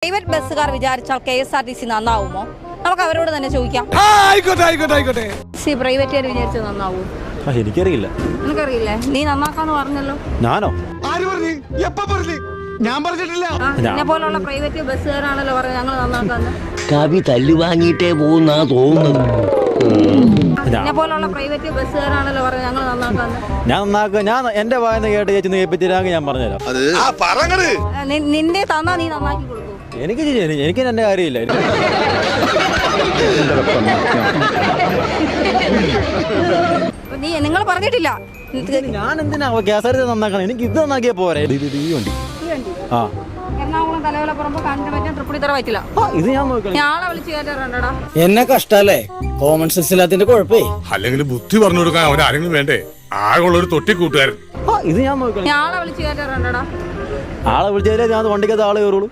Private ബസ്സുകാർ വിചാരിച്ചാൽ KSRTC നന്നാവുമോ? നമുക്ക് അവരോട് തന്നെ ചോദിക്കാം. പ്രൈവറ്റുകാർ വിചാരിച്ചാൽ നന്നാവൂ? എനിക്കറിയില്ല. നിനക്കറിയില്ലേ? നീ നന്നാക്കാന്ന് പറഞ്ഞല്ലോ. ഞാനോ? ഞാൻ പറഞ്ഞിട്ടില്ല. എന്നെ പോലുള്ള പ്രൈവറ്റ് ബസ്സുകാരാണല്ലോ പറഞ്ഞത് ഞങ്ങൾ നന്നാക്കാന്ന്. കവി തല്ലു വാങ്ങിയിട്ടേ പോകുന്നാ തോന്നുന്നത്. എന്നെ പോലുള്ള പ്രൈവറ്റ് ബസ്സുകാരാണല്ലോ പറഞ്ഞത് ഞങ്ങൾ നന്നാക്കാന്ന്. ഞാൻ എന്റെ വായന കേട്ട് ചേച്ചി കേൾപ്പിച്ചിരാങ്കിൽ ഞാൻ പറഞ്ഞുതരാം. നിന്റെ തന്നാ നീ നന്നാക്കി കൊടുക്കും. എനിക്ക് എന്റെ കാര്യമില്ല. നിങ്ങൾ പറഞ്ഞിട്ടില്ല. ഞാൻ എന്തിനാ KSRTC നന്നാക്കണം? എനിക്ക് ഇത് നന്നാക്കിയാ പോരെ. ആ എറണാകുളം തലവലപ്പുറമ്പ് കാഞ്ഞിരപ്പറ്റം തൃപ്പൂണിത്തുറ പറ്റില്ല. ഇത് ഞാൻ നോക്കണം. ഞാളെ വിളിച്ചു കയറ്റാറുണ്ടടാ. എന്നെ കഷ്ടല്ലേ? Common sense ഇല്ലാത്തിന്റെ കുഴപ്പേ. അല്ലെങ്കിൽ ബുദ്ധി പറഞ്ഞു കൊടുക്കാൻ അവൻ ആരെങ്കിലും വേണ്ടേ? ആകെയുള്ള ഒരു തൊട്ടി കൂട്ടുകാരൻ. ഇത് ഞാൻ നോക്കണം. ഞാളെ വിളിച്ചു കയറ്റാറുണ്ടടാ. ആളെ വിളിച്ചാലേ ഞാൻ വണ്ടിക്കകത്ത് ആളെ കയറുള്ളൂ.